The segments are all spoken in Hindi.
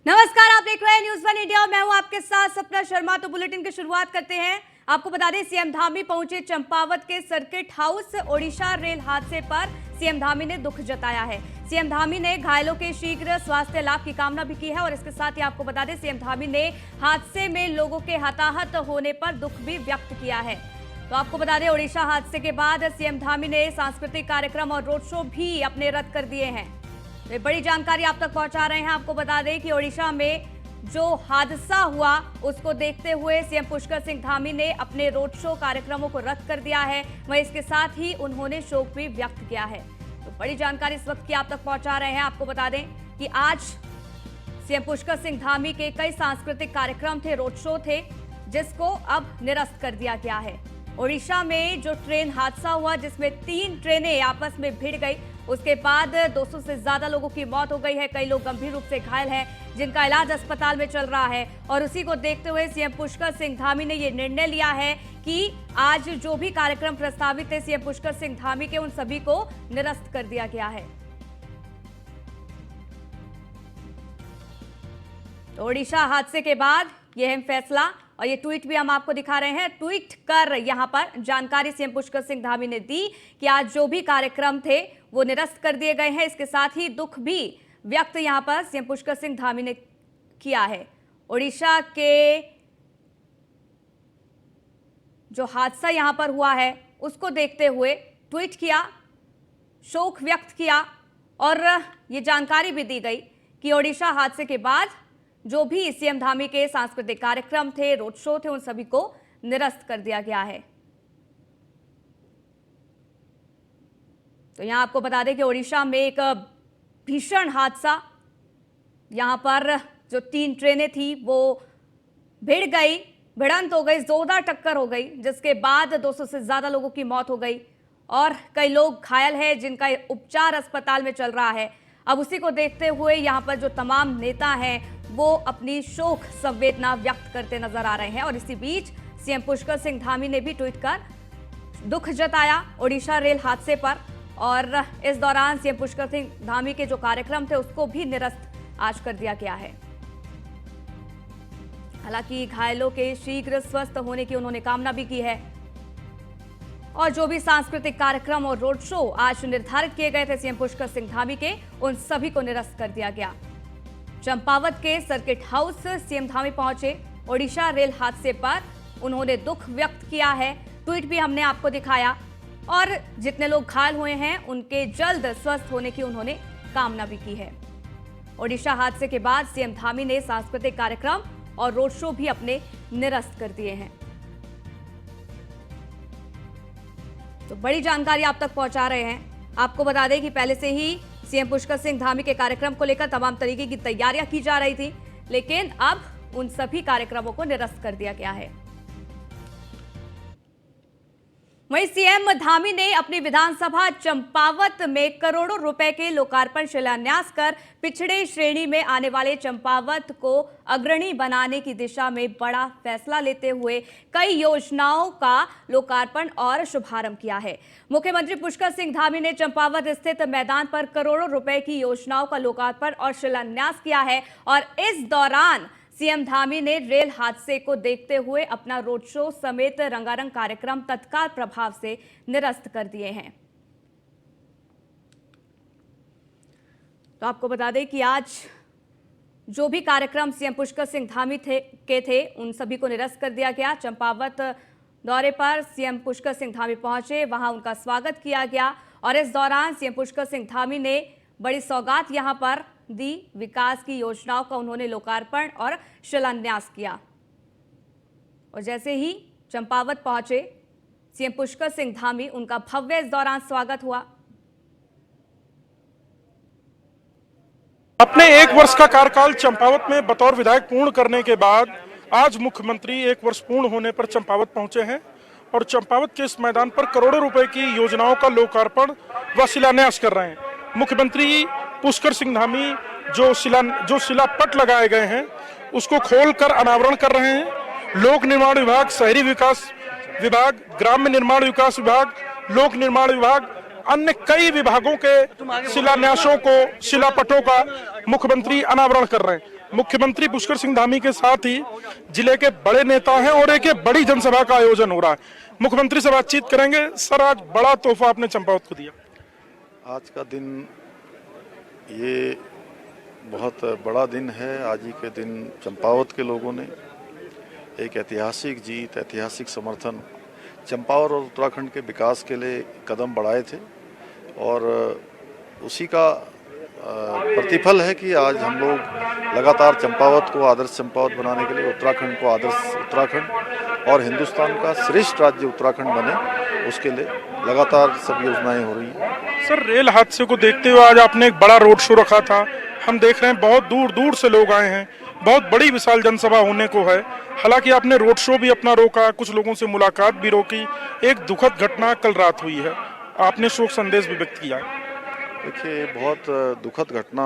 नमस्कार, आप देख रहे हैं न्यूज़ वन इंडिया। मैं हूं आपके साथ सपना शर्मा। तो बुलेटिन की शुरुआत करते हैं। आपको बता दें, सीएम धामी पहुंचे चंपावत के सर्किट हाउस। ओडिशा रेल हादसे पर सीएम धामी ने दुख जताया है। सीएम धामी ने घायलों के शीघ्र स्वास्थ्य लाभ की कामना भी की है और इसके साथ ही आपको बता दें, सीएम धामी ने हादसे में लोगों के हताहत होने पर दुख भी व्यक्त किया है। तो आपको बता दें, ओडिशा हादसे के बाद सीएम धामी ने सांस्कृतिक कार्यक्रम और रोड शो भी अपने रद्द कर दिए हैं। वे बड़ी जानकारी आप तक पहुंचा रहे हैं। आपको बता दें कि ओडिशा में जो हादसा हुआ उसको देखते हुए सीएम पुष्कर सिंह धामी ने अपने रोड शो कार्यक्रमों को रद्द कर दिया है। वहीं इसके साथ ही उन्होंने शोक भी व्यक्त किया है। तो बड़ी जानकारी इस वक्त की आप तक पहुंचा रहे हैं। आपको बता दें कि आज सीएम पुष्कर सिंह धामी के कई सांस्कृतिक कार्यक्रम थे, रोड शो थे, जिसको अब निरस्त कर दिया गया है। ओडिशा में जो ट्रेन हादसा हुआ जिसमें 3 ट्रेनें आपस में भिड़ गई, उसके बाद 200 से ज्यादा लोगों की मौत हो गई है। कई लोग गंभीर रूप से घायल हैं, जिनका इलाज अस्पताल में चल रहा है। और उसी को देखते हुए सीएम पुष्कर सिंह धामी ने यह निर्णय लिया है कि आज जो भी कार्यक्रम प्रस्तावित थे सीएम पुष्कर सिंह धामी के, उन सभी को निरस्त कर दिया गया है। तो ओडिशा हादसे के बाद यह अहम फैसला, और ये ट्वीट भी हम आपको दिखा रहे हैं। ट्वीट कर यहां पर जानकारी सीएम पुष्कर सिंह धामी ने दी कि आज जो भी कार्यक्रम थे वो निरस्त कर दिए गए हैं। इसके साथ ही दुख भी व्यक्त यहां पर सीएम पुष्कर सिंह धामी ने किया है। ओडिशा के जो हादसा यहां पर हुआ है उसको देखते हुए ट्वीट किया, शोक व्यक्त किया और ये जानकारी भी दी गई कि ओडिशा हादसे के बाद जो भी सीएम धामी के सांस्कृतिक कार्यक्रम थे, रोड शो थे, उन सभी को निरस्त कर दिया गया है। तो यहां आपको बता दें कि ओडिशा में एक भीषण हादसा, यहां पर जो 3 ट्रेनें थी वो भिड़ गई, भिड़ंत हो गई, जोरदार टक्कर हो गई, जिसके बाद 200 से ज्यादा लोगों की मौत हो गई और कई लोग घायल हैं, जिनका उपचार अस्पताल में चल रहा है। अब उसी को देखते हुए यहां पर जो तमाम नेता हैं वो अपनी शोक संवेदना व्यक्त करते नजर आ रहे हैं। और इसी बीच सीएम पुष्कर सिंह धामी ने भी ट्वीट कर दुख जताया ओडिशा रेल हादसे पर। और इस दौरान सीएम पुष्कर सिंह धामी के जो कार्यक्रम थे उसको भी निरस्त आज कर दिया गया है। हालांकि घायलों के शीघ्र स्वस्थ होने की उन्होंने कामना भी की है। और जो भी सांस्कृतिक कार्यक्रम और रोड शो आज निर्धारित किए गए थे सीएम पुष्कर सिंह धामी के, उन सभी को निरस्त कर दिया गया। चंपावत के सर्किट हाउस सीएम धामी पहुंचे। ओडिशा रेल हादसे पर उन्होंने दुख व्यक्त किया है। ट्वीट भी हमने आपको दिखाया और जितने लोग घायल हुए हैं उनके जल्द स्वस्थ होने की उन्होंने कामना भी की है। ओडिशा हादसे के बाद सीएम धामी ने सांस्कृतिक कार्यक्रम और रोड शो भी अपने निरस्त कर दिए हैं। तो बड़ी जानकारी आप तक पहुंचा रहे हैं। आपको बता दें कि पहले से ही सीएम पुष्कर सिंह धामी के कार्यक्रम को लेकर तमाम तरीके की तैयारियां की जा रही थी, लेकिन अब उन सभी कार्यक्रमों को निरस्त कर दिया गया है। वहीं सीएम धामी ने अपनी विधानसभा चंपावत में करोड़ों रुपए के लोकार्पण शिलान्यास कर पिछड़े श्रेणी में आने वाले चंपावत को अग्रणी बनाने की दिशा में बड़ा फैसला लेते हुए कई योजनाओं का लोकार्पण और शुभारंभ किया है। मुख्यमंत्री पुष्कर सिंह धामी ने चंपावत स्थित मैदान पर करोड़ों रुपए की योजनाओं का लोकार्पण और शिलान्यास किया है। और इस दौरान सीएम धामी ने रेल हादसे को देखते हुए अपना रोड शो समेत रंगारंग कार्यक्रम तत्काल प्रभाव से निरस्त कर दिए हैं। तो आपको बता दें कि आज जो भी कार्यक्रम सीएम पुष्कर सिंह धामी थे उन सभी को निरस्त कर दिया गया। चंपावत दौरे पर सीएम पुष्कर सिंह धामी पहुंचे, वहां उनका स्वागत किया गया और इस दौरान सीएम पुष्कर सिंह धामी ने बड़ी सौगात यहां पर दी। विकास की योजनाओं का उन्होंने लोकार्पण और शिलान्यास किया। और जैसे ही चंपावत पहुंचे सीएम पुष्कर सिंह धामी, उनका भव्य इस दौरान स्वागत हुआ। अपने 1 वर्ष का कार्यकाल चंपावत में बतौर विधायक पूर्ण करने के बाद आज मुख्यमंत्री 1 वर्ष पूर्ण होने पर चंपावत पहुंचे हैं और चंपावत के इस मैदान पर करोड़ों रुपए की योजनाओं का लोकार्पण व शिलान्यास कर रहे हैं। मुख्यमंत्री पुष्कर सिंह धामी जो शिलापट लगाए गए हैं उसको खोलकर अनावरण कर रहे हैं। लोक निर्माण विभाग, शहरी विकास विभाग, ग्राम्य निर्माण विकास विभाग, लोक निर्माण विभाग अन्य कई विभागों के शिलान्यासों को, शिलापटों का मुख्यमंत्री अनावरण कर रहे हैं। मुख्यमंत्री पुष्कर सिंह धामी के साथ ही जिले के बड़े नेता हैं और एक बड़ी जनसभा का आयोजन हो रहा है। मुख्यमंत्री से बातचीत करेंगे। सर, आज बड़ा तोहफा आपने चंपावत को दिया। आज का दिन ये बहुत बड़ा दिन है। आज ही के दिन चंपावत के लोगों ने एक ऐतिहासिक जीत, ऐतिहासिक समर्थन चंपावत और उत्तराखंड के विकास के लिए कदम बढ़ाए थे और उसी का प्रतिफल है कि आज हम लोग लगातार चंपावत को आदर्श चंपावत बनाने के लिए, उत्तराखंड को आदर्श उत्तराखंड और हिंदुस्तान का श्रेष्ठ राज्य उत्तराखंड बने, उसके लिए लगातार सब योजनाएं हो रही हैं। सर, रेल हादसे को देखते हुए आज आपने एक बड़ा रोड शो रखा था। हम देख रहे हैं बहुत दूर दूर से लोग आए हैं, बहुत बड़ी विशाल जनसभा होने को है। हालांकि आपने रोड शो भी अपना रोका, कुछ लोगों से मुलाकात भी रोकी। एक दुखद घटना कल रात हुई है, आपने शोक संदेश भी व्यक्त किया। देखिए, बहुत दुखद घटना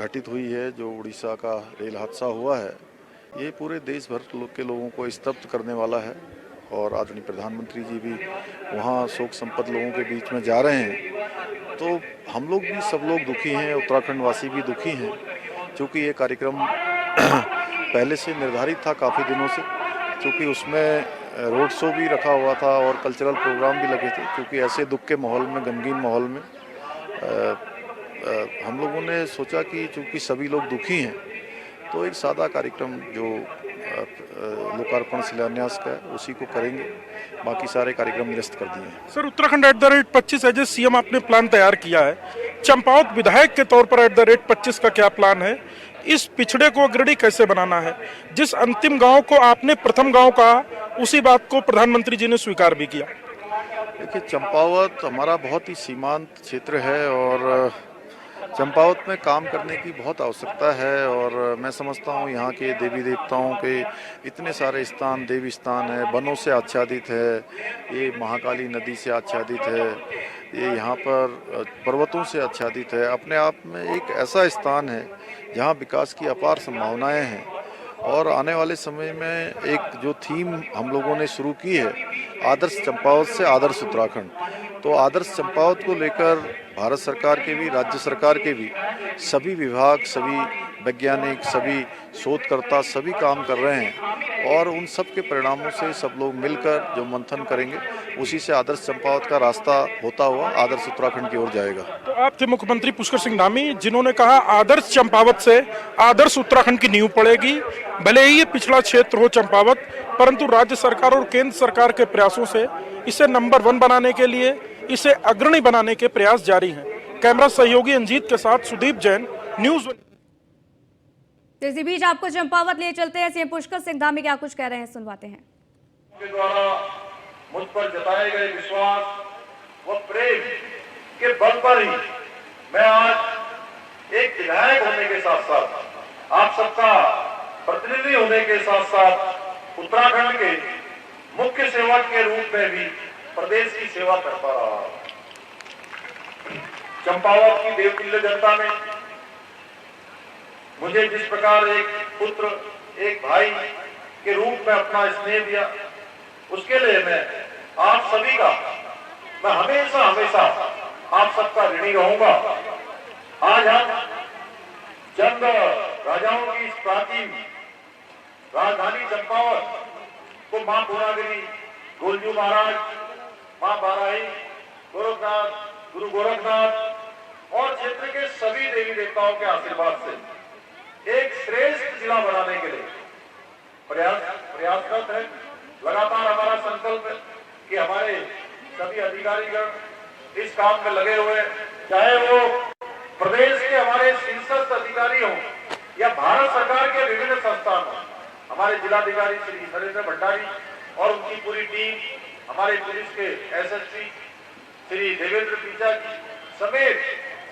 घटित हुई है जो उड़ीसा का रेल हादसा हुआ है। ये पूरे देश भर के लोगों को स्तब्ध करने वाला है और आदरणीय प्रधानमंत्री जी भी वहाँ शोक संपन्न लोगों के बीच में जा रहे हैं। तो हम लोग भी, सब लोग दुखी हैं, उत्तराखंड वासी भी दुखी हैं, क्योंकि ये कार्यक्रम पहले से निर्धारित था काफ़ी दिनों से, क्योंकि उसमें रोड शो भी रखा हुआ था और कल्चरल प्रोग्राम भी लगे थे। क्योंकि ऐसे दुख के माहौल में, गमगीन माहौल में हम लोगों ने सोचा कि चूँकि सभी लोग दुखी हैं तो एक सादा कार्यक्रम जो लोकार्पण शिलान्यास का है उसी को करेंगे, बाकी सारे कार्यक्रम निरस्त कर दिए हैं। Sir, Uttarakhand @25 as a CM आपने प्लान तैयार किया है। चंपावत विधायक के तौर पर @25 का क्या प्लान है? इस पिछड़े को अग्रणी कैसे बनाना है? जिस अंतिम गांव को आपने प्रथम गांव कहा, उसी बात को प्रधानमंत्री जी ने स्वीकार भी किया। देखिए, चंपावत हमारा बहुत ही सीमांत क्षेत्र है और चंपावत में काम करने की बहुत आवश्यकता है और मैं समझता हूँ यहाँ के देवी देवताओं के इतने सारे स्थान, देवी स्थान है, वनों से आच्छादित है, ये महाकाली नदी से आच्छादित है, ये यहाँ पर पर्वतों से आच्छादित है। अपने आप में एक ऐसा स्थान है जहाँ विकास की अपार संभावनाएं हैं और आने वाले समय में एक जो थीम हम लोगों ने शुरू की है, आदर्श चंपावत से आदर्श उत्तराखंड, तो आदर्श चंपावत को लेकर भारत सरकार के भी, राज्य सरकार के भी सभी विभाग, सभी वैज्ञानिक, सभी शोधकर्ता सभी काम कर रहे हैं और उन सब के परिणामों से सब लोग मिलकर जो मंथन करेंगे उसी से आदर्श चंपावत का रास्ता होता हुआ आदर्श उत्तराखंड की ओर जाएगा। तो आप थे मुख्यमंत्री पुष्कर सिंह धामी, जिन्होंने कहा आदर्श चंपावत से आदर्श उत्तराखंड की नींव पड़ेगी। भले ही ये पिछड़ा क्षेत्र हो चंपावत, परंतु राज्य सरकार और केंद्र सरकार के प्रयासों से इसे नंबर 1 बनाने के लिए, इसे अग्रणी बनाने के प्रयास जारी हैं। कैमरा सहयोगी अंजीत के साथ सुदीप जैन, न्यूज़। इसी बीच आपको चंपावत ले चलते हैं। सीएम पुष्कर सिंह धामी क्या कुछ कह रहे हैं, सुनवाते हैं। के द्वारा मुझ पर जताए गए विश्वास व प्रेम के बल पर ही मैं आज एक विधायक होने के साथ साथ, आप सबका प्रतिनिधि होने के साथ साथ उत्तराखंड के मुख्य सेवक के रूप में भी प्रदेश की सेवा कर पा रहा हूं। चंपावत की देवतुल्य जनता ने मुझे जिस प्रकार एक पुत्र, एक भाई के रूप में अपना स्नेह दिया, उसके लिए मैं आप सभी का, मैं हमेशा हमेशा आप सबका ऋणी रहूंगा। आज हम चंद राजाओं की इस प्राचीन राजधानी चंपावत को मां पूर्णागिरी, गोलजू महाराज, मां बाराही, गोरखनाथ, गुरु गोरखनाथ और क्षेत्र के सभी देवी देवताओं के आशीर्वाद से एक श्रेष्ठ जिला बनाने के लिए प्रयासरत है। लगातार हमारा संकल्प है कि हमारे सभी अधिकारीगण इस काम में लगे हुए, चाहे वो प्रदेश के हमारे शीर्षस्थ अधिकारी हों या भारत सरकार के विभिन्न संस्थान हों। हमारे जिलाधिकारी श्री नरेंद्र भंडारी और उनकी पूरी टीम, हमारे पुलिस के एसएसपी श्री देवेंद्र पीचा जी समेत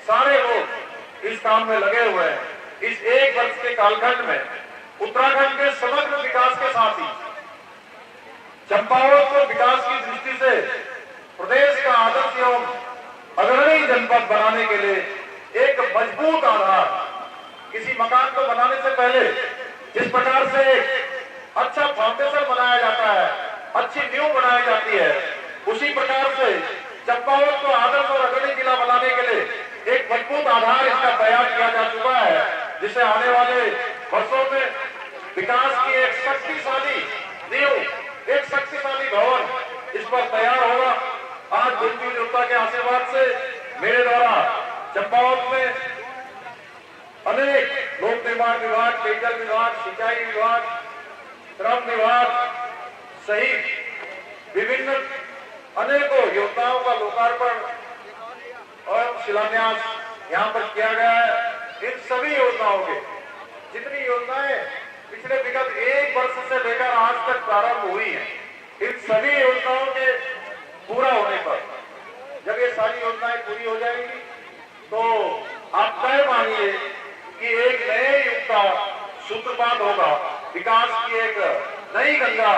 सारे लोग इस काम में लगे हुए हैं। इस एक वर्ष के कालखंड में उत्तराखंड के समग्र विकास के साथ ही चंपावत को विकास की दृष्टि से प्रदेश का आदर्श एवं अग्रणी जनपद बनाने के लिए एक मजबूत आधार, किसी मकान को बनाने से पहले जिस प्रकार से एक अच्छा फाउंडेशन बनाया जाता है, अच्छी नींव बनाई जाती है, उसी प्रकार से चंपावत को आदर्श और अग्रणी जिला बनाने के लिए एक मजबूत आधार इसका तैयार किया जा चुका है, जिसे आने वाले वर्षों में विकास की एक शक्तिशाली नींव, एक शक्तिशाली भवन इस पर तैयार होगा। आज गुरुजी देवता के आशीर्वाद से मेरे द्वारा चंपावत में अनेक लोक निर्माण विभाग, पेयजल विभाग, सिंचाई विभाग, श्रम विभाग सहित विभिन्न अनेकों योजनाओं का लोकार्पण और शिलान्यास यहाँ पर किया गया है। इन सभी योजनाओं के जितनी योजनाएं पिछले विगत एक वर्ष से लेकर आज तक प्रारंभ हुई हैं, इन सभी योजनाओं के पूरा होने पर जब ये सारी योजनाएं पूरी हो जाएंगी तो आप तय मानिए कि एक नए युग का सूत्रपात होगा, विकास की एक नई गंगा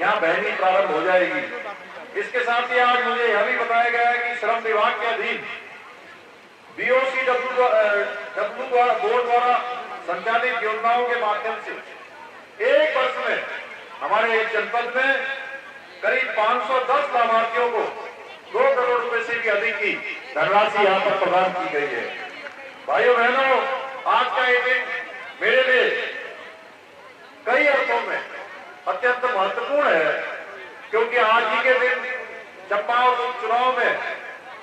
यहाँ बहनी प्रारंभ हो जाएगी। इसके साथ ही आज मुझे यह भी बताया गया है कि श्रम विभाग के अधीन BOCW बोर्ड द्वारा संचालित योजनाओं के माध्यम से एक वर्ष में हमारे एक जनपद में करीब 510 लाभार्थियों को 2 करोड़ रुपए से भी अधिक की धनराशि यहाँ पर प्रदान की गई है। भाइयों बहनों, आज का ये दिन मेरे लिए कई अर्थों में अत्यंत महत्वपूर्ण है, क्योंकि आज ही के दिन चंपावत उपचुनाव में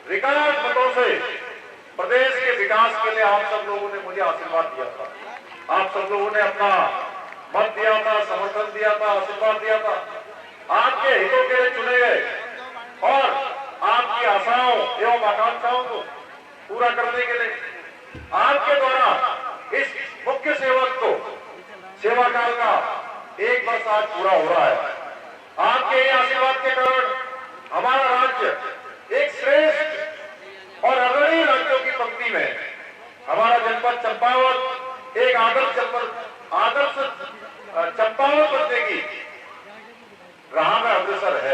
रिकॉर्ड मतों से प्रदेश के विकास के लिए आप सब लोगों ने मुझे आशीर्वाद दिया था। आप सब लोगों ने अपना मत दिया था, समर्थन दिया था, आशीर्वाद दिया था। आपके हितों के लिए चुने गए और आपकी आशाओं एवं आकांक्षाओं को पूरा करने के लिए आपके द्वारा इस मुख्य सेवक को सेवा काल का एक वर्ष आज पूरा हो रहा है। आपके आशीर्वाद के कारण हमारा राज्य एक श्रेष्ठ और अग्रणी राज्यों की पंक्ति में, हमारा जनपद चंपावत एक आदर्श चंपावत बनने की राह में अग्रसर है।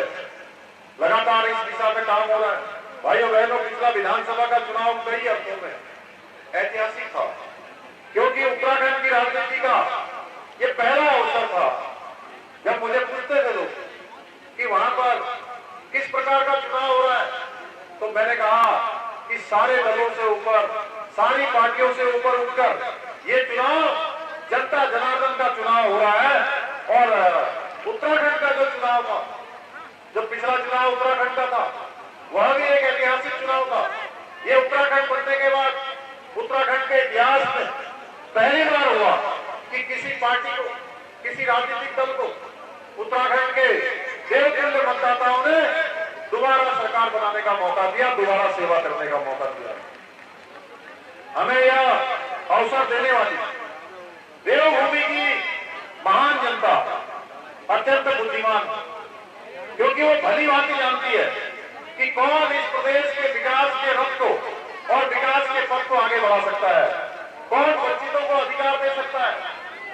लगातार इस दिशा में काम हो रहा है। भाइयों बहनों, पिछला विधानसभा का चुनाव कई अर्थों में ऐतिहासिक था, क्योंकि उत्तराखंड की राजनीति का ये पहला अवसर था जब मुझे पूछते थे लोग कि वहां पर किस प्रकार का चुनाव हो रहा है, तो मैंने कहा कि सारे दलों से ऊपर, सारी पार्टियों से ऊपर उठकर ये चुनाव जनता जनार्दन का चुनाव हो रहा है। और उत्तराखंड का जो चुनाव था, जो पिछला चुनाव उत्तराखंड का था, वह भी एक ऐतिहासिक चुनाव था। ये उत्तराखंड बनने के बाद उत्तराखंड के इतिहास में पहली बार हुआ कि किसी पार्टी को, किसी राजनीतिक दल को उत्तराखंड के देवतुल्य मतदाताओं ने दोबारा सरकार बनाने का मौका दिया, दोबारा सेवा करने का मौका दिया। हमें यह अवसर देने वाली देवभूमि की महान जनता अत्यंत बुद्धिमान, क्योंकि वो भली भांति जानती है कि कौन इस प्रदेश के विकास के रथ को और विकास के पथ को आगे बढ़ा सकता है, कौन वंचितों को अधिकार दे सकता है,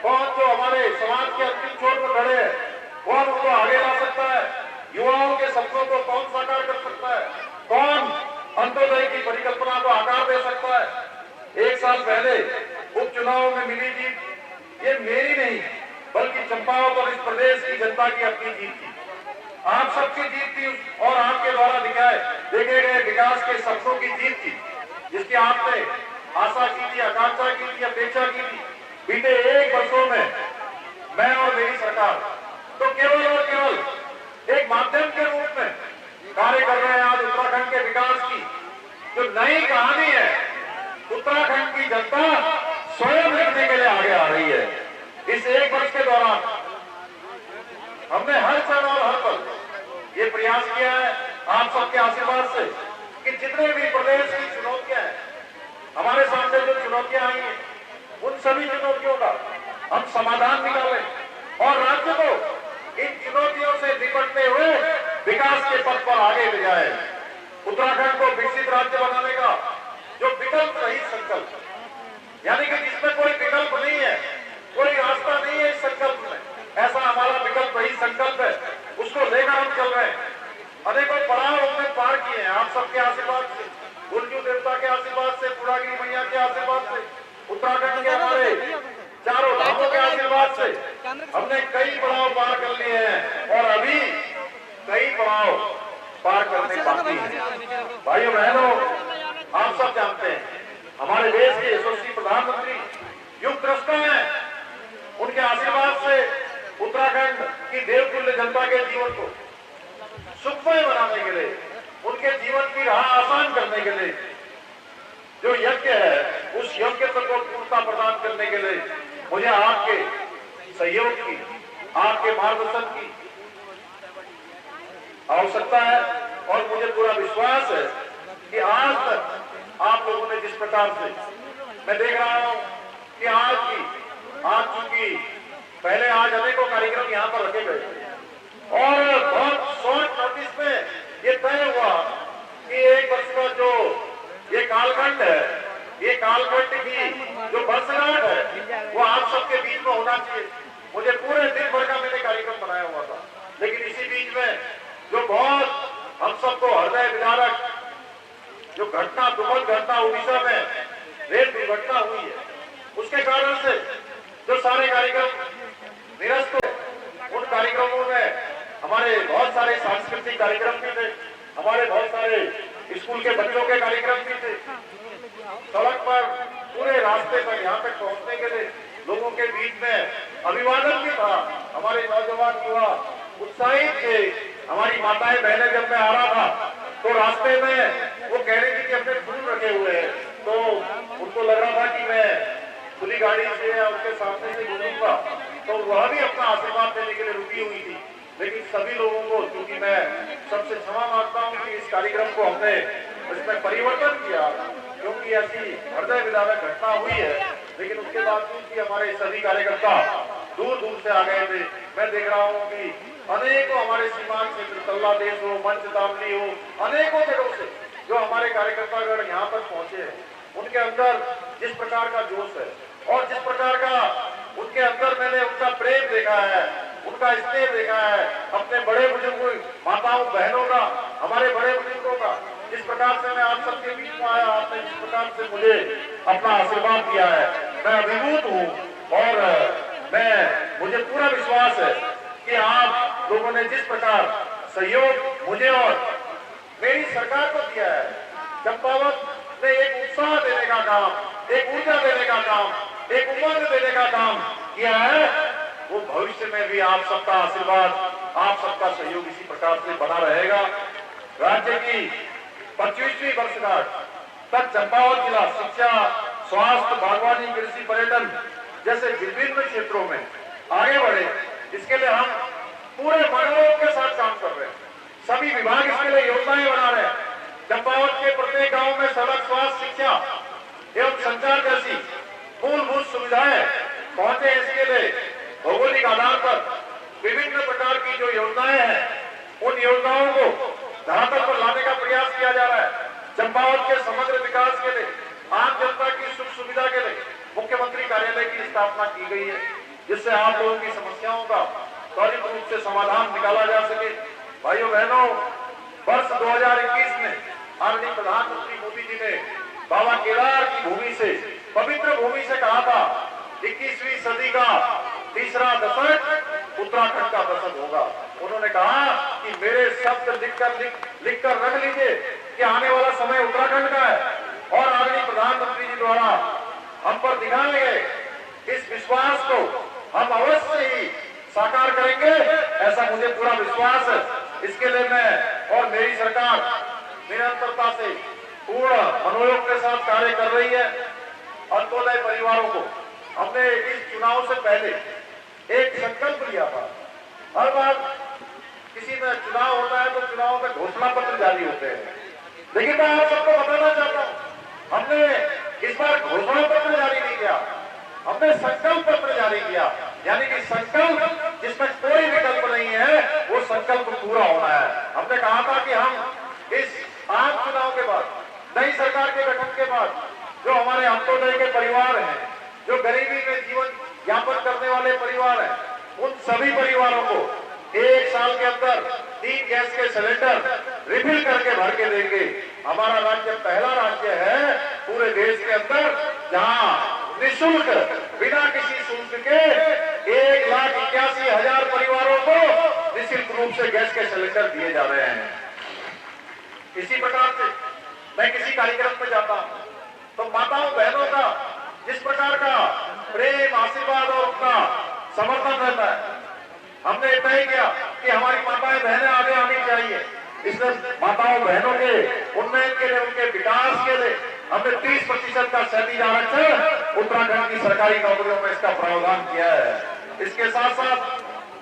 कौन जो हमारे समाज के अंतिम छोर पर खड़े हैं कौन उनको आगे ला सकता है, युवाओं के सपनों को कौन साकार कर सकता है, कौन अंत्योदय की परिकल्पना को आकार दे सकता है। एक साल पहले उपचुनाव में मिली जीत ये मेरी नहीं, बल्कि चंपावत और इस प्रदेश की जनता की अपनी जीत थी। आप सबकी जीत थी और आपके द्वारा देखे गए विकास के सपनों की जीत थी, जिसकी आपने आशा की थी, आकांक्षा की थी, अपेक्षा की थी। बीते एक वर्षों में मैं और मेरी सरकार तो केवल और केवल एक माध्यम के रूप में कार्य कर रहे हैं। आज उत्तराखंड के विकास की जो नई कहानी है, उत्तराखंड की जनता स्वयं लिखने के लिए आगे आ रही है। इस एक वर्ष के दौरान हमने हर क्षण और हर पल ये प्रयास किया है आप सबके आशीर्वाद से कि जितने भी प्रदेश की चुनौतियां हैं, हमारे सामने जो चुनौतियां आई हैं, उन सभी चुनौतियों का हम समाधान निकालें और राज्य को इन चुनौतियों से निपटते हुए विकास के पथ पर आगे ले जाए। उत्तराखंड को विकसित राज्य बनाने का जो विकल्प रही संकल्प, यानी कि जिसमें कोई विकल्प नहीं है, कोई रास्ता नहीं है इस संकल्प में, ऐसा हमारा विकल्प रही संकल्प है, उसको लेकर हम चल रहे हैं। अनेकों पड़ाव हमने पार किए हैं आप सबके आशीर्वाद से, गुरुजू देवता के आशीर्वाद से, पुरागिरी मैया के आशीर्वाद से, उत्तराखंड के हमारे चारों धामों के आशीर्वाद से हमने कई पड़ाव पार कर लिए हैं और अभी कई पड़ाव पार करने बाकी है। भाइयों बहनों, आप सब जानते हैं हमारे देश के यशस्वी प्रधानमंत्री युग दृष्टा हैं। उनके आशीर्वाद से उत्तराखंड की देवतुल्य जनता के जीवन को सुखमय बनाने के लिए, उनके जीवन की राह आसान करने के लिए जो यज्ञ है, उस यज्ञ को पूर्णता प्रदान करने के लिए मुझे आपके सहयोग की, आपके मार्गदर्शन की आवश्यकता है। और मुझे पूरा विश्वास है कि आज तक आप लोगों ने जिस प्रकार से, मैं देख रहा हूं कि आज चूंकि पहले आज अनेकों कार्यक्रम यहाँ पर रखे गए और बहुत शॉर्ट नोटिस में ये तय हुआ कि 1 वर्ष का जो ये कालखंड है, ये कालखंड की जो वर्षगांठ है वो आप सबके बीच में होना चाहिए। मुझे पूरे दिन भर का मैंने कार्यक्रम बनाया हुआ था, लेकिन इसी बीच में जो बहुत हम सबको हृदय विदारक जो घटना, दुखद घटना उड़ीसा में रेल दुर्घटना हुई है, उसके कारण से जो सारे कार्यक्रम निरस्त हुए। उन कार्यक्रमों में हमारे बहुत सारे सांस्कृतिक कार्यक्रम भी थे, हमारे बहुत सारे स्कूल के बच्चों के कार्यक्रम भी थे। सड़क पर पूरे रास्ते पर यहाँ तक पहुँचने के लिए लोगों के बीच में अभिवादन भी था। हमारे नौजवान युवा उत्साहित थे। हमारी माताएं बहनें, जब मैं आ रहा था तो रास्ते में वो कह रही थी कि अपने फूल रखे हुए हैं, तो उनको लग रहा था कि मैं खुली गाड़ी से या उनके सामने से गुजरूंगा, तो वह भी अपना आशीर्वाद देने के लिए रुकी हुई थी। लेकिन सभी लोगों को, क्योंकि मैं सबसे क्षमा मांगता हूं कि इस कार्यक्रम को हमने इसमें परिवर्तन किया, क्योंकि ऐसी हृदय विदारक घटना हुई है, लेकिन उसके बावजूद भी हमारे सभी कार्यकर्ता दूर दूर से आ गए थे। मैं देख रहा हूँ कि अनेकों हमारे सीमांत क्षेत्र, तल्ला देश हो, मंच दामली हो, अनेकों जगहों से जो हमारे कार्यकर्तागण यहाँ तक पहुंचे हैं, उनके अंदर जिस प्रकार का जोश है और जिस प्रकार का उनके अंदर मैंने उनका प्रेम देखा है, उनका स्नेह देखा है, अपने बड़े बुजुर्गों, माताओं बहनों का, हमारे बड़े बुजुर्गों का, जिस प्रकार से मैं आप सबके बीच में आया, आपने जिस प्रकार से मुझे अपना आशीर्वाद दिया है, मैं अभिभूत हूँ। और मुझे पूरा विश्वास है कि आप लोगों ने जिस प्रकार सहयोग मुझे और मेरी सरकार को दिया है, चंपावत में एक उत्साह देने का काम, एक ऊर्जा देने का काम, एक उमंग देने का काम किया है, वो भविष्य में भी आप सबका आशीर्वाद, आप सबका सहयोग इसी प्रकार से बना रहेगा। राज्य की 25वीं वर्षगांठ तक चंपावत जिला शिक्षा, स्वास्थ्य, बागवानी, कृषि, पर्यटन जैसे विभिन्न क्षेत्रों में आगे बढ़े, इसके लिए हम पूरे मनोयोग के साथ काम कर रहे हैं। सभी विभाग इसके लिए योजनाएं बना रहे हैं। चंपावत के प्रत्येक गांव में सड़क, स्वास्थ्य, शिक्षा एवं संचार जैसी मूलभूत सुविधाएं पहुंचे, इसके लिए भौगोलिक आधार पर विभिन्न प्रकार की जो योजनाएं हैं, उन योजनाओं को धरातल पर लाने का प्रयास किया जा रहा है। चंपावत के समग्र विकास के लिए, आम जनता की सुख सुविधा के लिए मुख्यमंत्री कार्यालय की स्थापना की गई है, जिससे आप लोगों की समस्याओं का त्वरित रूप से समाधान निकाला जा सके। भाइयों बहनों, वर्ष 2021 में आदरणीय प्रधानमंत्री मोदी जी ने बाबा केदार की भूमि से, पवित्र भूमि से कहा था, 21वीं सदी का तीसरा दशक उत्तराखंड का दशक होगा। उन्होंने कहा कि मेरे शब्द लिखकर रख लीजिए कि आने वाला समय उत्तराखंड का है, और आदरणीय प्रधानमंत्री जी द्वारा हम पर दिखाए गए इस विश्वास को हम अवश्य ही साकार करेंगे, ऐसा मुझे पूरा विश्वास है। इसके लिए मैं और मेरी सरकार निरंतरता से पूर्ण मनोयोग के साथ कार्य कर रही है। अंत्योदय परिवारों को हमने इस चुनाव से पहले एक संकल्प लिया था। हर बार किसी में चुनाव होता है तो चुनाव में घोषणा पत्र जारी होते हैं, लेकिन मैं आप सबको बताना चाहता हूँ, हमने इस बार घोषणा पत्र जारी नहीं किया, हमने संकल्प पत्र जारी किया। यानी कि संकल्प जिसमें कोई विकल्प नहीं है, वो संकल्प पूरा होना है। हमने कहा था कि हम इस आम चुनाव के बाद, नई सरकार के गठन के बाद, जो हमारे अंत्योदय के परिवार हैं, जो गरीबी में जीवन यापन करने वाले परिवार हैं, उन सभी परिवारों को 1 साल के अंदर 3 गैस के सिलेंडर रिफिल करके भर के देंगे। हमारा राज्य पहला राज्य है पूरे देश के अंदर जहां निःशुल्क, बिना किसी शुल्क के 1,81,000 परिवारों को निःशुल्क रूप से गैस के सिलेंडर दिए जा रहे हैं। इसी प्रकार से मैं किसी कार्यक्रम में जाता हूँ तो माताओं बहनों का जिस प्रकार का प्रेम आशीर्वाद और उनका समर्थन रहता है, हमने तय किया कि हमारी माताएं बहनें आगे आनी चाहिए। इसलिए माताओं बहनों के उन्नयन के लिए, उनके विकास के लिए हमने 30% का क्षैतिज आरक्षण उत्तराखंड की सरकारी नौकरियों में इसका प्रावधान किया है। इसके साथ साथ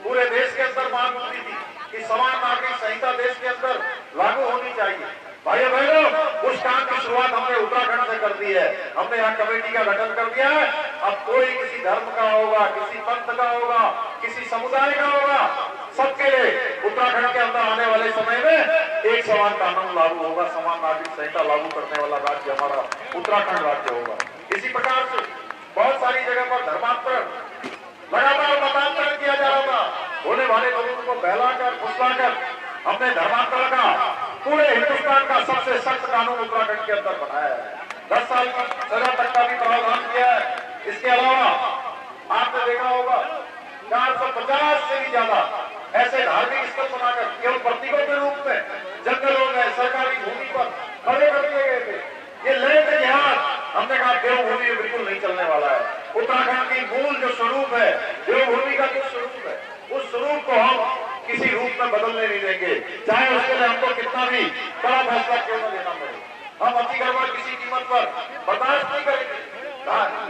पूरे देश के अंदर मांग उठी थी कि समान नागरिक संहिता देश के अंदर लागू होनी चाहिए। भाइयों बहनों, उस काम की शुरुआत हमने उत्तराखंड से कर दी है। हमने यहाँ कमेटी का गठन कर दिया है। अब कोई किसी धर्म का होगा, किसी पंथ का होगा, किसी समुदाय का होगा, सबके लिए उत्तराखंड के अंदर आने वाले समय में एक समान कानून लागू होगा। समान नागरिक संहिता लागू करने वाला राज्य हमारा उत्तराखंड राज्य होगा। इसी प्रकार से बहुत सारी जगह पर धर्मांतरण लगातार मतांतरण किया जा रहा था। होने वाले लोगों को बहलाकर फुसलाकर हमने धर्मांतरण का पूरे हिंदुस्तान का सबसे सख्त कानून उत्तराखंड के अंदर बनाया है। 10 साल की सजा तक का भी प्रावधान किया है। इसके अलावा आपने देखा होगा 450 से भी ज्यादा ऐसे धार्मिक स्थल बनाकर केवल प्रतीकों के रूप में जंगलों में सरकारी भूमि पर खड़े कर दिए गए थे। ये लैंड जिहाद हमने कहा देवभूमि में बिल्कुल नहीं चलने वाला है। उत्तराखंड की मूल जो स्वरूप है, देवभूमि का जो स्वरूप है, उस स्वरूप को हम किसी रूप में बदलने नहीं देंगे, चाहे उसके लिए हमको कितना भी बड़ा फैसला क्यों न लेना पड़े। हम अतिक्रमण किसी कीमत पर बर्दाश्त नहीं करेंगे।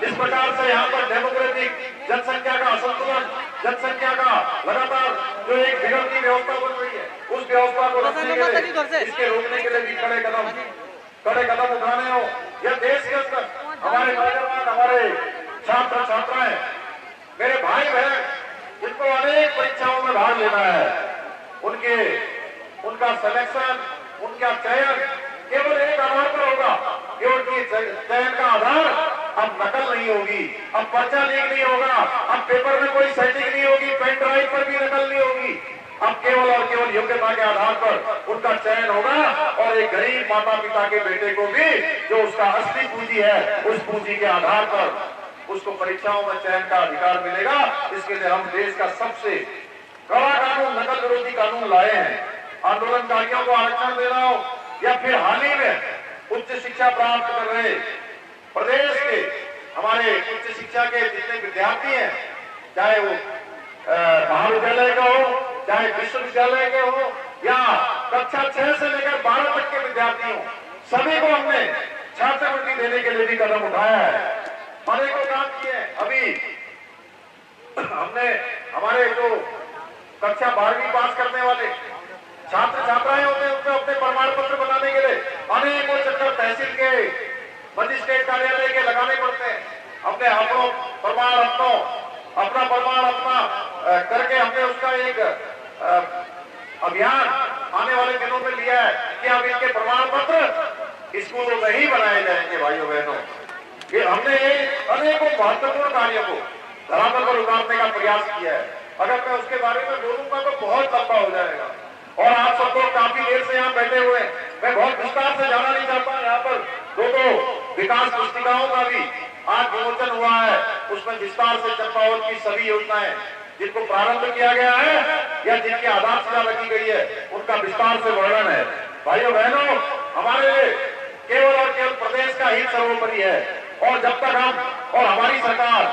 इस प्रकार से यहाँ पर डेमोक्रेटिक जनसंख्या का असंतुलन, जनसंख्या का लगातार जो एक बिगड़ती व्यवस्था बन रही है, उस व्यवस्था को रोकने के लिए, इसके रोकने के लिए भी कड़े कदम उठाने हो। यह देश के अंदर हमारे नौजवान, हमारे छात्र छात्राएं, मेरे भाई बहन जिनको अनेक परीक्षाओं में भाग लेना है, उनका सिलेक्शन, उनका चयन केवल एक आधार पर होगा कि उनकी चयन का आधार अब नकल नहीं होगी, अब पर्चा लीक नहीं होगा, अब पेपर में कोई सेटिंग नहीं होगी, पेन ड्राइव पर भी नकल नहीं होगी। अब केवल और केवल योग्यता के आधार पर उनका चयन होगा और एक गरीब माता पिता के बेटे को भी जो उसका असली पूंजी है, उस पूंजी के आधार पर उसको परीक्षाओं में चयन का अधिकार मिलेगा। इसके लिए हम देश का सबसे कड़ा कानून, नकल विरोधी कानून लाए हैं। आंदोलनकारियों को आरक्षण देना हो या फिर हाल ही में उच्च शिक्षा प्राप्त कर रहे प्रदेश के हमारे उच्च शिक्षा के जितने विद्यार्थी हैं, चाहे वो महाविद्यालय का हो, चाहे विश्वविद्यालय के हो या कक्षा 6 से लेकर 12 तक के विद्यार्थी हो, सभी को हमने छात्रवृत्ति देने के लिए भी कदम उठाया है। अनेकों काम किए। अभी हमने हमारे जो कक्षा 12वीं पास करने वाले छात्र छात्राएं होते हैं, उनको अपने प्रमाण पत्र बनाने के लिए अनेकों चक्कर तहसील के, मजिस्ट्रेट कार्यालय के लगाने पड़ते हैं। हमने अपना प्रमाण अपना करके हमने उसका एक अभियान आने वाले दिनों में लिया है कि अब इनके प्रमाण पत्र स्कूलों में ही बनाए जाएंगे। भाइयों बहनों, ये हमने अनेकों महत्वपूर्ण कार्यों को धरातल पर उतारने का प्रयास किया है। अगर मैं उसके बारे में बोलूंगा तो बहुत लंबा हो जाएगा और आप सब लोग काफी देर से यहाँ बैठे हुए हैं, मैं बहुत विस्तार से जाना नहीं चाहता। यहाँ पर दो विकास पुस्तिकाओं का भी आज विमोचन हुआ है, उसमें विस्तार से चंपावत की सभी योजनाएं जिनको प्रारंभ किया गया है या जिनकी आधारशिला रखी गई है, उनका विस्तार से वर्णन है। भाइयों बहनों, हमारे लिए केवल और केवल प्रदेश का हित सर्वोपरि है और जब तक हम और हमारी सरकार,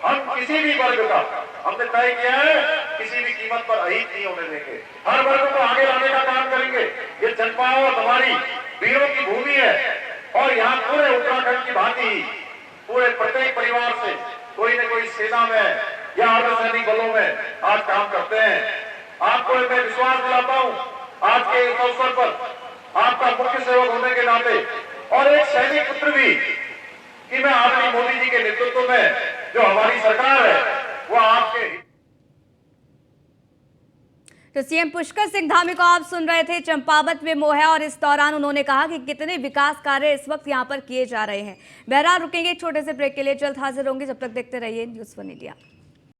हम किसी भी वर्ग का, हमने तय किया है, किसी भी कीमत पर अहित नहीं होने देंगे। हर वर्ग को आगे लाने का काम करेंगे। ये चंपावत हमारी वीरों की भूमि है और यहाँ पूरे उत्तराखंड की भांति पूरे प्रत्येक परिवार से कोई न कोई सेना में या अर्धसैनिक बलों में आज काम करते हैं। आपको मैं विश्वास दिलाता हूँ, आज के इस अवसर पर आपका मुख्य सेवक होने के नाते और एक सैनिक पुत्र भी, कि मैं आदरणीय मोदी जी के नेतृत्व में जो हमारी सरकार है वो आपके। तो सीएम पुष्कर सिंह धामी को आप सुन रहे थे। चंपावत में वो है और इस दौरान उन्होंने कहा कि कितने विकास कार्य इस वक्त यहां पर किए जा रहे हैं। बहरहाल रुकेंगे एक छोटे से ब्रेक के लिए, जल्द हाजिर होंगे। जब तक देखते रहिए न्यूज़ 1 इंडिया।